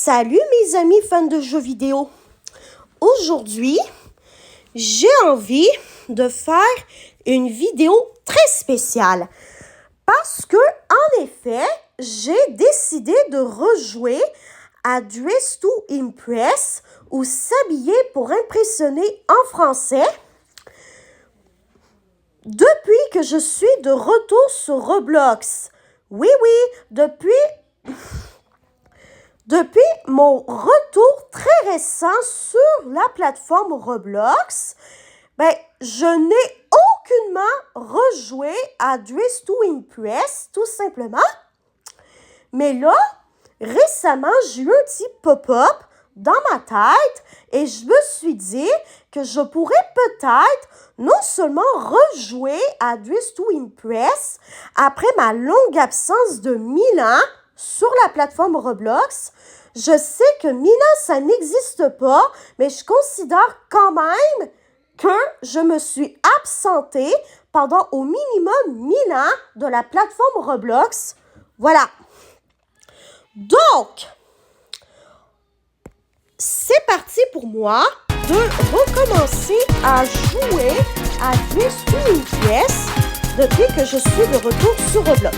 Salut mes amis fans de jeux vidéo. Aujourd'hui, j'ai envie de faire une vidéo très spéciale parce que, en effet, j'ai décidé de rejouer à Dress to Impress ou S'habiller pour impressionner en français depuis que je suis de retour sur Roblox. Oui, depuis mon retour très récent sur la plateforme Roblox, je n'ai aucunement rejoué à Dress to Impress, tout simplement. Mais là, récemment, j'ai eu un petit pop-up dans ma tête et je me suis dit que je pourrais peut-être non seulement rejouer à Dress to Impress après ma longue absence de 1000 ans sur la plateforme Roblox. Je sais que 1000 ans, ça n'existe pas, mais je considère quand même que je me suis absentée pendant au minimum 1000 ans de la plateforme Roblox. Voilà. Donc, c'est parti pour moi de recommencer à jouer à Dress to Impress depuis que je suis de retour sur Roblox.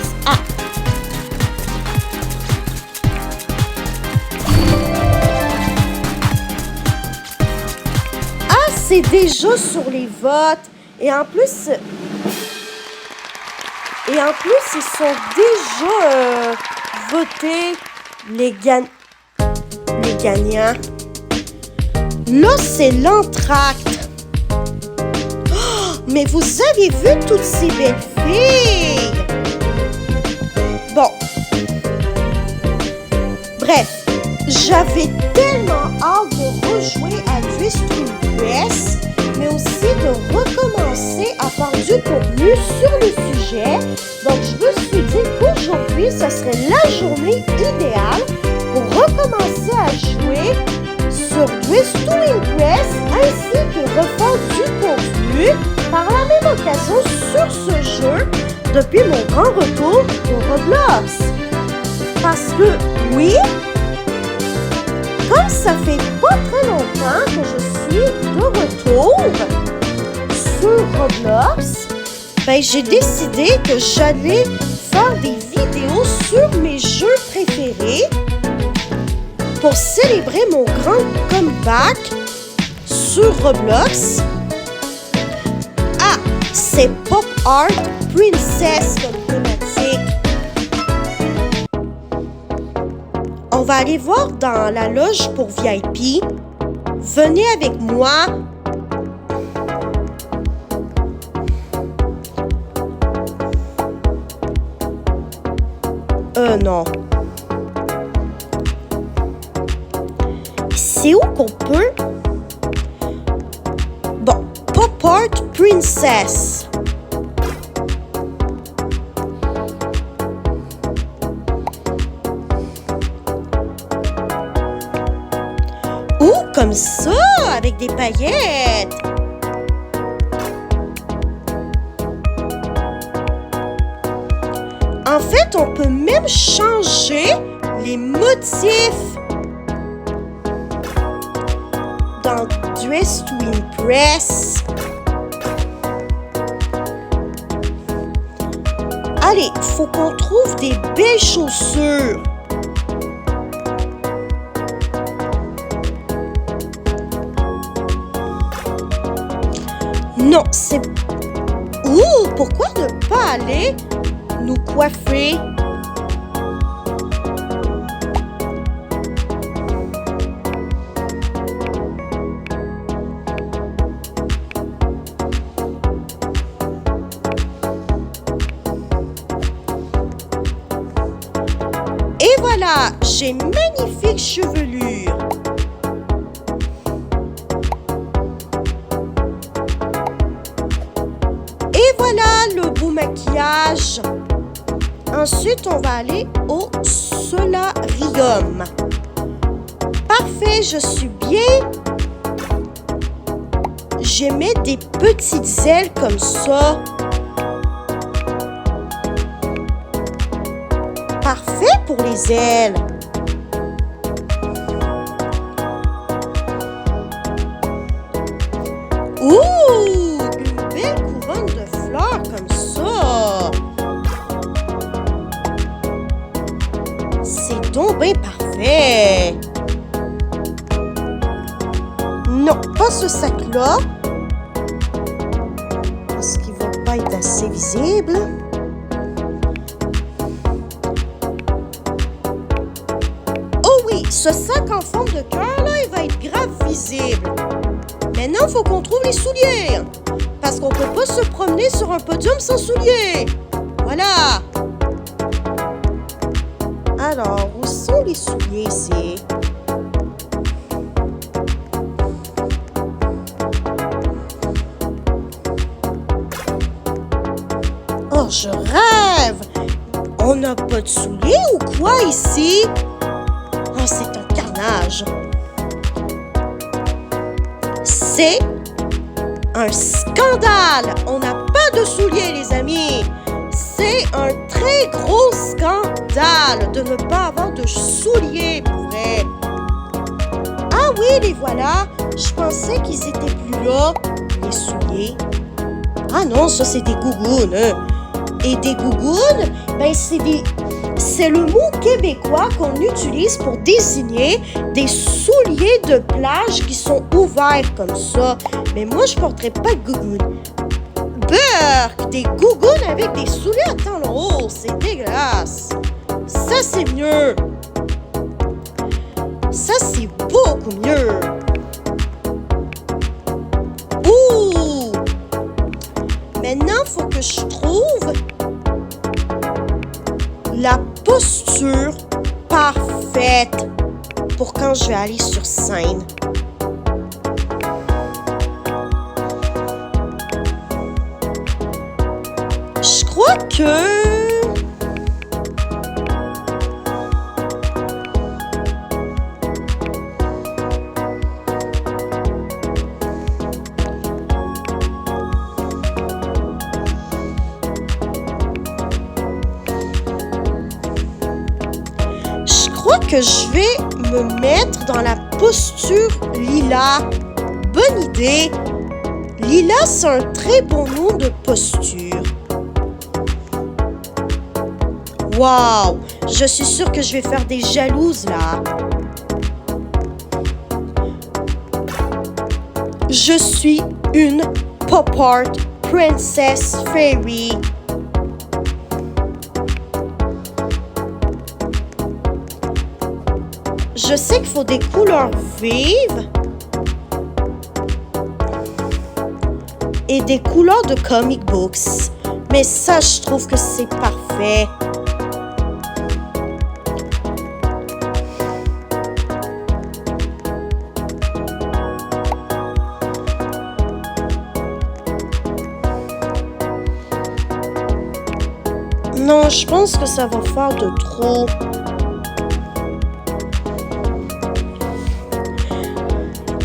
C'est déjà sur les votes. Et en plus, ils sont déjà votés les gagnants. Là, c'est l'entracte. Oh, mais vous avez vu toutes ces belles filles? Bon. Bref, j'avais tellement hâte de rejouer à Dress to Impress, mais aussi de recommencer à faire du contenu sur le sujet. Donc, je me suis dit qu'aujourd'hui, ce serait la journée idéale pour recommencer à jouer sur Dress to Impress ainsi que refaire du contenu par la même occasion sur ce jeu depuis mon grand retour au Roblox. Parce que, oui, comme ça fait pas très longtemps que je suis de retour sur Roblox, j'ai décidé que j'allais faire des vidéos sur mes jeux préférés pour célébrer mon grand comeback sur Roblox. C'est Pop Art Princess comme thématique. On va aller voir dans la loge pour VIP. Venez avec moi. Non. C'est où qu'on peut? Bon, Pop Art Princess. Comme ça, avec des paillettes. En fait, on peut même changer les motifs dans Dress to Impress. Allez, faut qu'on trouve des belles chaussures. Non, c'est... pourquoi ne pas aller nous coiffer? Et voilà, j'ai une magnifique chevelure. Voilà le beau maquillage. Ensuite, on va aller au solarium. Parfait, je suis bien. Je mets des petites ailes comme ça. Parfait pour les ailes. parfait. Non, pas ce sac-là. Parce qu'il va pas être assez visible. Oh oui, ce sac en forme de cœur, là, il va être grave visible. Maintenant, il faut qu'on trouve les souliers. Parce qu'on peut pas se promener sur un podium sans souliers. Voilà. Alors, où sont les souliers ici? Oh, je rêve! On n'a pas de souliers ou quoi ici? Oh, c'est un carnage. C'est un scandale! On n'a pas de souliers, les amis! C'est un très gros scandale de ne pas avoir de souliers, pour vrai. Ah oui, les voilà! Je pensais qu'ils étaient plus là, les souliers. Ah non, ça, c'est des gougounes. Et des gougounes, ben c'est le mot québécois qu'on utilise pour désigner des souliers de plage qui sont ouverts comme ça. Mais moi, je porterais pas de gougounes. Burk! Des gougounes avec des souliers à talons hauts, c'est dégueulasse. Ça, c'est mieux. Ça, c'est beaucoup mieux. Ouh! Maintenant, il faut que je trouve la posture parfaite pour quand je vais aller sur scène. Je crois que... que je vais me mettre dans la posture Lila. Bonne idée. Lila, c'est un très bon nom de posture. Wow! Je suis sûre que je vais faire des jalouses là. Je suis une pop art princess fairy. Je sais qu'il faut des couleurs vives et des couleurs de comic books. Mais ça, je trouve que c'est parfait. Non, je pense que ça va faire de trop.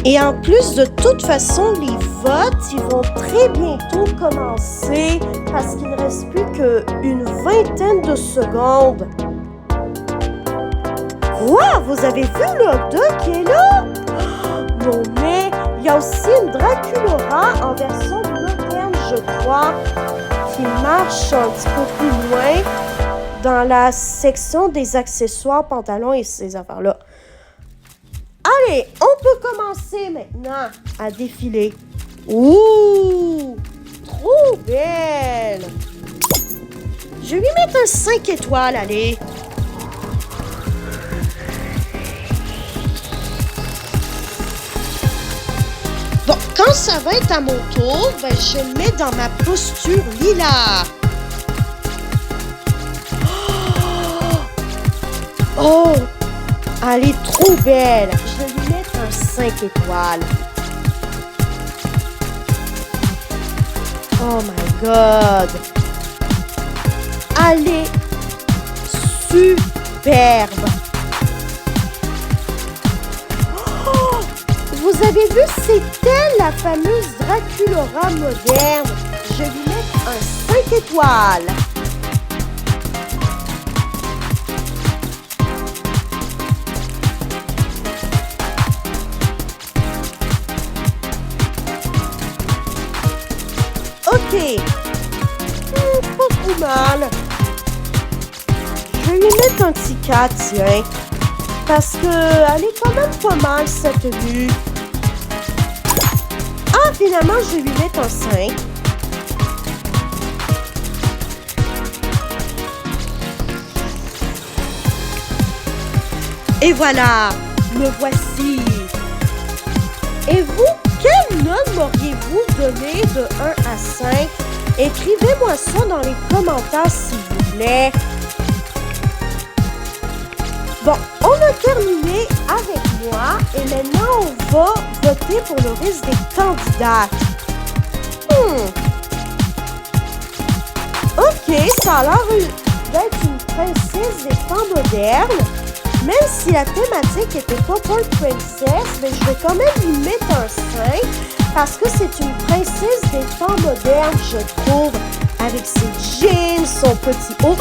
Et en plus, de toute façon, les votes, ils vont très bientôt commencer parce qu'il ne reste plus qu'une vingtaine de secondes. Wow, vous avez vu le hot dog qui est là? Non, mais il y a aussi une Draculaura en version moderne, je crois, qui marche un petit peu plus loin dans la section des accessoires, pantalons et ces affaires-là. Allez, on peut commencer maintenant à défiler. Ouh, trop belle. Je vais lui mettre un 5 étoiles, allez. Bon, quand ça va être à mon tour, ben, je le mets dans ma posture Lila. Oh, elle est trop belle. Je vais lui mettre un 5 étoiles. Oh my God. Elle est superbe. Oh, vous avez vu, c'est elle la fameuse Draculaura moderne. Je vais lui mettre un 5 étoiles. Ok. Pas trop mal. Je vais lui mettre un petit 4, tiens. parce qu'elle est quand même pas mal, cette tenue. Ah, finalement, je vais lui mettre un 5. Et voilà, me voici. Et vous, quelle note m'auriez-vous donné de 1 à 5? Écrivez-moi ça dans les commentaires, s'il vous plaît. Bon, on a terminé avec moi et maintenant on va voter pour le reste des candidats. Ok, ça a l'air d'être une princesse des temps modernes. Même si la thématique était pas pour princesse, mais je vais quand même lui mettre un 5 parce que c'est une princesse des temps modernes, je trouve, avec ses jeans, son petit haut.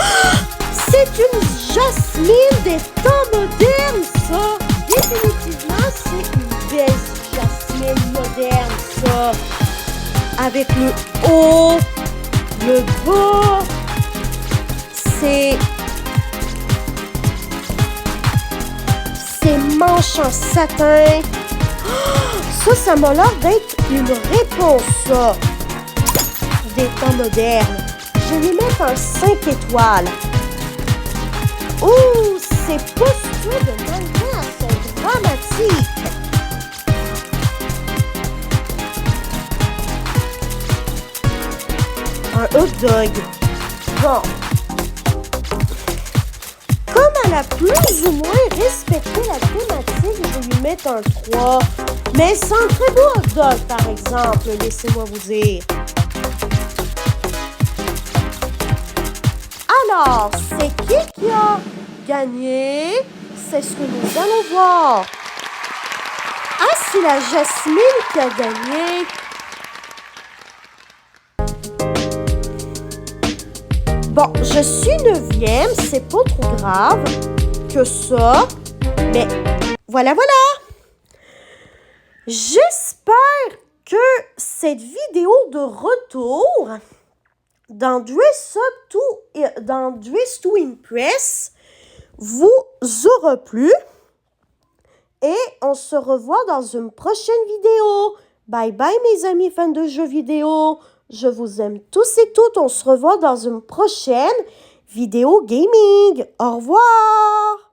C'est une Jasmine des temps modernes, ça! Définitivement, c'est une belle Jasmine moderne, ça! Avec le haut, le bas, ses manches en satin. Ça m'a l'air d'être une réponse, ça, des temps modernes. Je vais lui mettre un 5 étoiles. Ouh, ces postures de manière sont dramatiques. Un hot dog. Bon. Comme elle a plus ou moins respecté la thématique, je vais lui mettre un 3. Mais c'est un très beau hot dog, par exemple, laissez-moi vous dire. Alors, c'est qui a gagné? C'est ce que nous allons voir. Ah, c'est la Jasmine qui a gagné. Bon, je suis 9e, c'est pas trop grave que ça. Mais voilà. J'espère que cette vidéo de retour dans Dress to Impress vous aura plu. Et on se revoit dans une prochaine vidéo. Bye bye mes amis fans de jeux vidéo. Je vous aime tous et toutes. On se revoit dans une prochaine vidéo gaming. Au revoir.